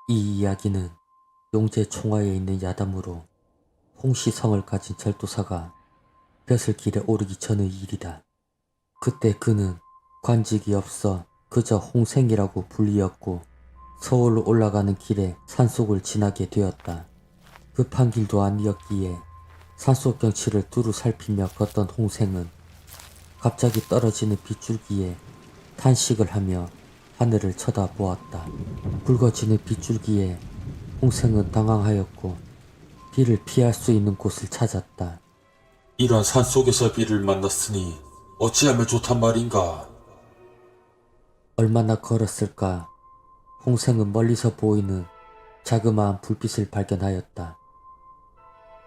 이 이야기는 용제 총화에 있는 야담으로 홍시성을 가진 절도사가 벼슬 길에 오르기 전의 일이다. 그때 그는 관직이 없어 그저 홍생이라고 불리었고 서울로 올라가는 길에 산속을 지나게 되었다. 급한 길도 아니었기에 산속 경치를 두루 살피며 걷던 홍생은 갑자기 떨어지는 빗줄기에 탄식을 하며 하늘을 쳐다보았다. 붉어지는 빗줄기에 홍생은 당황하였고 비를 피할 수 있는 곳을 찾았다. 이런 산속에서 비를 만났으니 어찌하면 좋단 말인가. 얼마나 걸었을까? 홍생은 멀리서 보이는 자그마한 불빛을 발견하였다.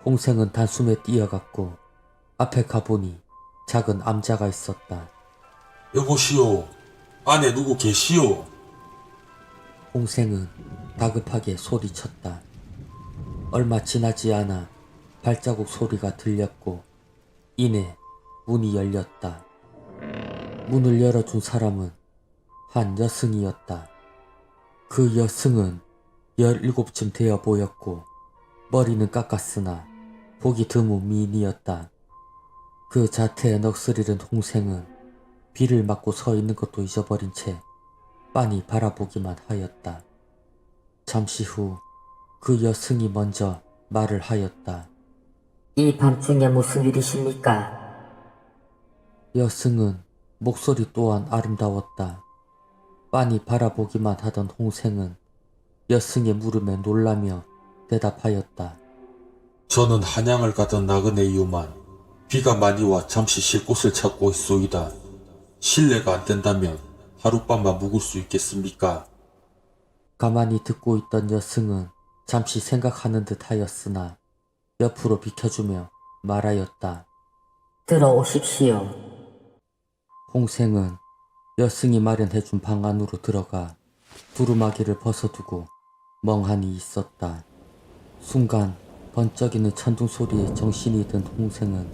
홍생은 단숨에 뛰어갔고 앞에 가보니 작은 암자가 있었다. 여보시오, 안에 누구 계시오? 홍생은 다급하게 소리쳤다. 얼마 지나지 않아 발자국 소리가 들렸고 이내 문이 열렸다. 문을 열어준 사람은 한 여승이었다. 그 여승은 17쯤 되어 보였고 머리는 깎았으나 보기 드문 미인이었다. 그 자태에 넋을 잃은 홍생은 비를 맞고 서 있는 것도 잊어버린 채 빤히 바라보기만 하였다. 잠시 후 그 여승이 먼저 말을 하였다. 이 밤중에 무슨 일이십니까? 여승은 목소리 또한 아름다웠다. 빤히 바라보기만 하던 홍생은 여승의 물음에 놀라며 대답하였다. 저는 한양을 가던 나그네이오만 비가 많이 와 잠시 쉴 곳을 찾고 있소이다. 실례가 안 된다면 하룻밤만 묵을 수 있겠습니까? 가만히 듣고 있던 여승은 잠시 생각하는 듯 하였으나 옆으로 비켜주며 말하였다. 들어오십시오. 홍생은 여승이 마련해준 방 안으로 들어가 두루마기를 벗어두고 멍하니 있었다. 순간 번쩍이는 천둥 소리에 정신이 든 홍생은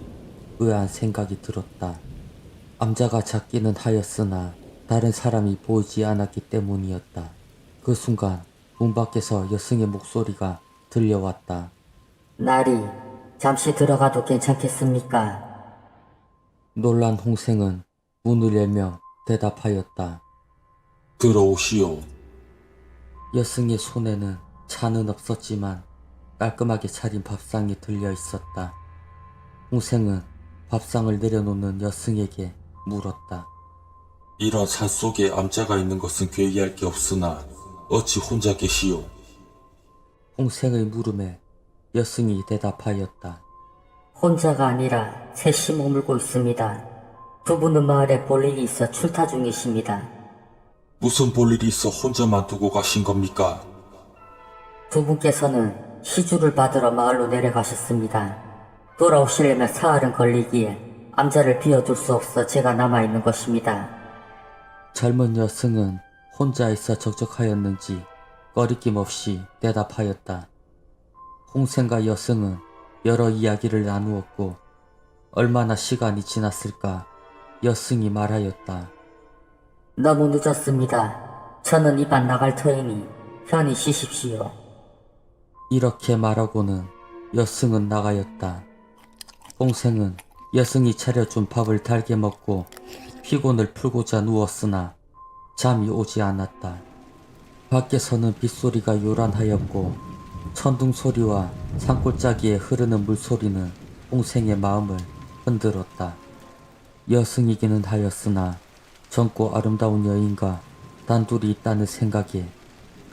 의아한 생각이 들었다. 암자가 작기는 하였으나 다른 사람이 보이지 않았기 때문이었다. 그 순간 문 밖에서 여승의 목소리가 들려왔다. 나리, 잠시 들어가도 괜찮겠습니까? 놀란 홍생은 문을 열며 대답하였다. 들어오시오. 여승의 손에는 차는 없었지만 깔끔하게 차린 밥상이 들려 있었다. 홍생은 밥상을 내려놓는 여승에게 물었다. 이런 산속에 암자가 있는 것은 괴이할 게 없으나 어찌 혼자 계시오? 홍생의 물음에 여승이 대답하였다. 혼자가 아니라 셋이 머물고 있습니다. 두 분은 마을에 볼 일이 있어 출타 중이십니다. 무슨 볼일이 있어 혼자만 두고 가신 겁니까? 두 분께서는 시주를 받으러 마을로 내려가셨습니다. 돌아오시려면 사흘은 걸리기에 암자를 비워둘 수 없어 제가 남아있는 것입니다. 젊은 여승은 혼자 있어 적적하였는지 꺼리낌 없이 대답하였다. 홍생과 여승은 여러 이야기를 나누었고 얼마나 시간이 지났을까 여승이 말하였다. 너무 늦었습니다. 저는 이만 나갈 터이니 편히 쉬십시오. 이렇게 말하고는 여승은 나가였다. 홍생은 여승이 차려준 밥을 달게 먹고 피곤을 풀고자 누웠으나 잠이 오지 않았다. 밖에서는 빗소리가 요란하였고 천둥 소리와 산골짜기에 흐르는 물소리는 홍생의 마음을 흔들었다. 여승이기는 하였으나 젊고 아름다운 여인과 단둘이 있다는 생각에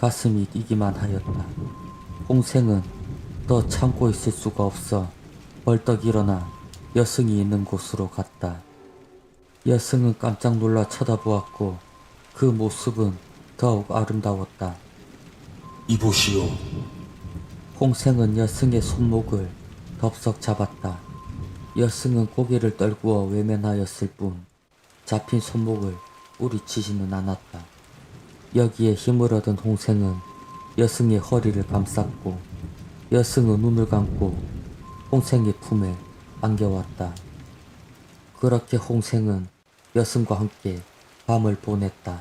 가슴이 뛰기만 하였다. 홍생은 더 참고 있을 수가 없어 벌떡 일어나 여승이 있는 곳으로 갔다. 여승은 깜짝 놀라 쳐다보았고 그 모습은 더욱 아름다웠다. 이보시오. 홍생은 여승의 손목을 덥석 잡았다. 여승은 고개를 떨구어 외면하였을 뿐 잡힌 손목을 뿌리치지는 않았다. 여기에 힘을 얻은 홍생은 여승의 허리를 감쌌고 여승은 눈을 감고 홍생의 품에 안겨왔다. 그렇게 홍생은 여승과 함께 밤을 보냈다.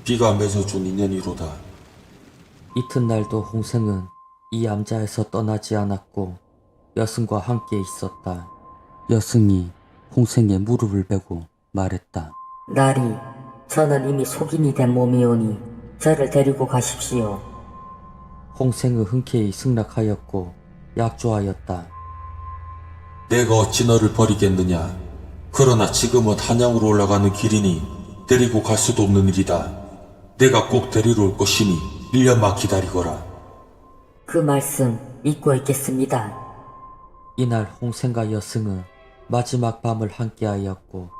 비가 맺어준 인연이로다. 이튿날도 홍생은 이 암자에서 떠나지 않았고 여승과 함께 있었다. 여승이 홍생의 무릎을 베고 말했다. 나리, 저는 이미 속인이 된 몸이오니 저를 데리고 가십시오. 홍생은 흔쾌히 승낙하였고 약조하였다. 내가 어찌 너를 버리겠느냐. 그러나 지금은 한양으로 올라가는 길이니 데리고 갈 수도 없는 일이다. 내가 꼭 데리러 올 것이니 1년만 기다리거라. 그 말씀 잊고 있겠습니다. 이날 홍생과 여승은 마지막 밤을 함께하였고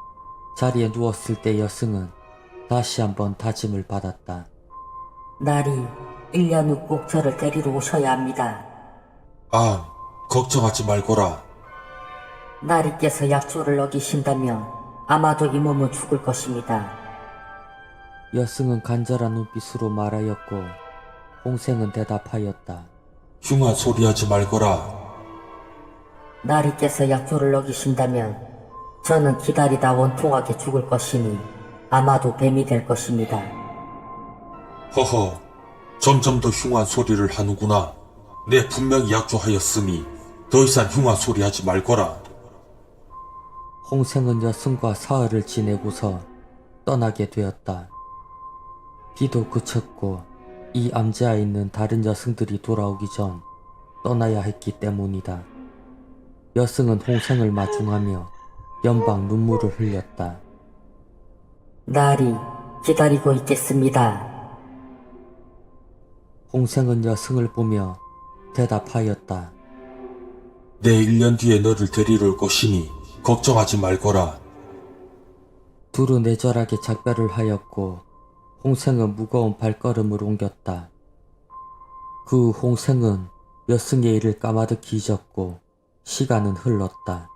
자리에 누웠을 때 여승은 다시 한번 다짐을 받았다. 나리, 1년 후 꼭 저를 데리러 오셔야 합니다. 걱정하지 말거라. 나리께서 약조를 어기신다면 아마도 이 몸은 죽을 것입니다. 여승은 간절한 눈빛으로 말하였고 홍생은 대답하였다. 흉한 소리 하지 말거라. 나리께서 약조를 어기신다면 저는 기다리다 원통하게 죽을 것이니 아마도 뱀이 될 것입니다. 허허, 점점 더 흉한 소리를 하는구나. 내 분명히 약조하였으니 더 이상 흉한 소리 하지 말거라. 홍생은 여승과 사흘을 지내고서 떠나게 되었다. 비도 그쳤고 이 암자에 있는 다른 여승들이 돌아오기 전 떠나야 했기 때문이다. 여승은 홍생을 마중하며 연방 눈물을 흘렸다. 나리, 기다리고 있겠습니다. 홍생은 여승을 보며 대답하였다. 내 1년 뒤에 너를 데리러 올 것이니 걱정하지 말거라. 둘은 내절하게 작별을 하였고 홍생은 무거운 발걸음을 옮겼다. 그 후 홍생은 여승의 일을 까마득히 잊었고 시간은 흘렀다.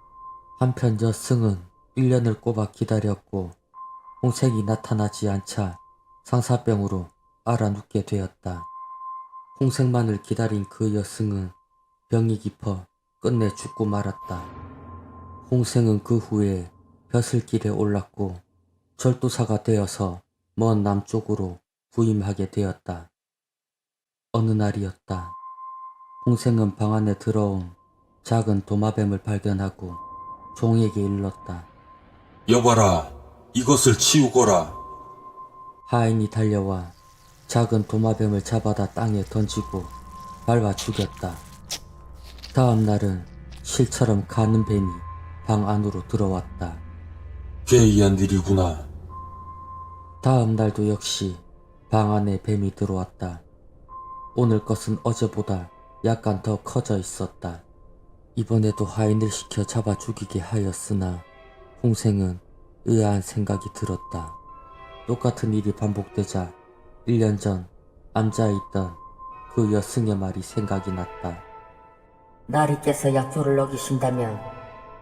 한편 여승은 1년을 꼬박 기다렸고 홍생이 나타나지 않자 상사병으로 알아눕게 되었다. 홍생만을 기다린 그 여승은 병이 깊어 끝내 죽고 말았다. 홍생은 그 후에 벼슬길에 올랐고 절도사가 되어서 먼 남쪽으로 부임하게 되었다. 어느 날이었다. 홍생은 방 안에 들어온 작은 도마뱀을 발견하고 종에게 일렀다. 여봐라, 이것을 치우거라. 하인이 달려와 작은 도마뱀을 잡아다 땅에 던지고 밟아 죽였다. 다음 날은 실처럼 가는 뱀이 방 안으로 들어왔다. 괴이한 일이구나. 다음 날도 역시 방 안에 뱀이 들어왔다. 오늘 것은 어제보다 약간 더 커져 있었다. 이번에도 하인을 시켜 잡아 죽이게 하였으나 홍생은 의아한 생각이 들었다. 똑같은 일이 반복되자 1년 전 암자에 있던 그 여승의 말이 생각이 났다. 나리께서 약조를 어기신다면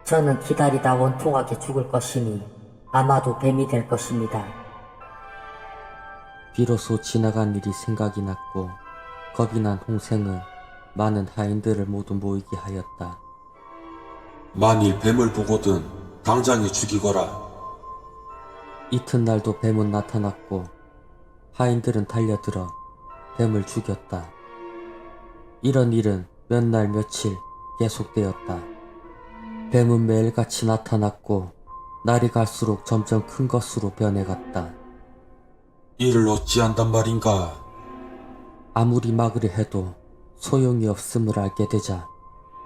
저는 기다리다 원통하게 죽을 것이니 아마도 뱀이 될 것입니다. 비로소 지나간 일이 생각이 났고 겁이 난 홍생은 많은 하인들을 모두 모이게 하였다. 만일 뱀을 보거든 당장에 죽이거라. 이튿날도 뱀은 나타났고 하인들은 달려들어 뱀을 죽였다. 이런 일은 몇 날 며칠 계속되었다. 뱀은 매일같이 나타났고 날이 갈수록 점점 큰 것으로 변해갔다. 이를 어찌한단 말인가. 아무리 막으려 해도 소용이 없음을 알게 되자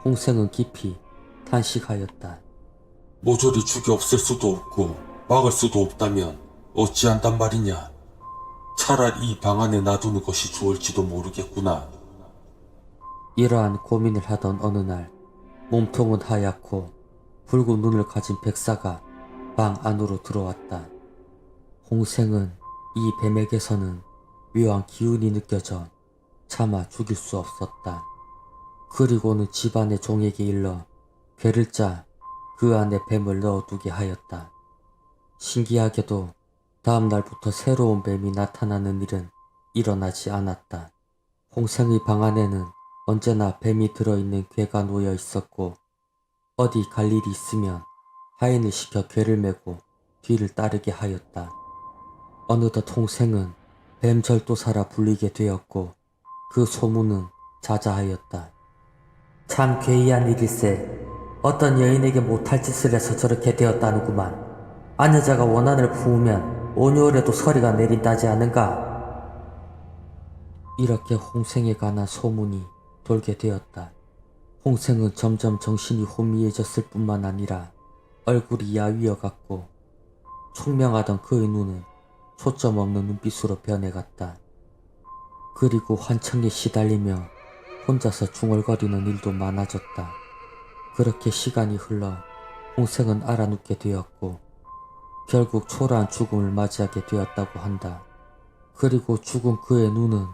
홍생은 깊이 탄식하였다. 모조리 죽여 없앨 수도 없고 막을 수도 없다면 어찌한단 말이냐. 차라리 이 방 안에 놔두는 것이 좋을지도 모르겠구나. 이러한 고민을 하던 어느 날 몸통은 하얗고 붉은 눈을 가진 백사가 방 안으로 들어왔다. 홍생은 이 뱀에게서는 묘한 기운이 느껴져 차마 죽일 수 없었다. 그리고는 집안의 종에게 일러 괴를 짜 그 안에 뱀을 넣어두게 하였다. 신기하게도 다음 날부터 새로운 뱀이 나타나는 일은 일어나지 않았다. 홍생의 방 안에는 언제나 뱀이 들어있는 괴가 놓여 있었고 어디 갈 일이 있으면 하인을 시켜 괴를 메고 뒤를 따르게 하였다. 어느덧 홍생은 뱀 절도사라 불리게 되었고 그 소문은 자자하였다. 참 괴이한 일일세. 어떤 여인에게 못할 짓을 해서 저렇게 되었다는구만. 아녀자가 원한을 부으면 온유월에도 서리가 내린다지 않은가? 이렇게 홍생에 관한 소문이 돌게 되었다. 홍생은 점점 정신이 혼미해졌을 뿐만 아니라 얼굴이 야위어갔고 총명하던 그의 눈은 초점 없는 눈빛으로 변해갔다. 그리고 환청에 시달리며 혼자서 중얼거리는 일도 많아졌다. 그렇게 시간이 흘러 홍생은 알아눕게 되었고 결국 초라한 죽음을 맞이하게 되었다고 한다. 그리고 죽은 그의 눈은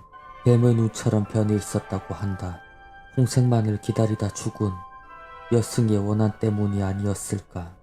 뱀의 눈처럼 변해 있었다고 한다. 홍생만을 기다리다 죽은 여승의 원한 때문이 아니었을까.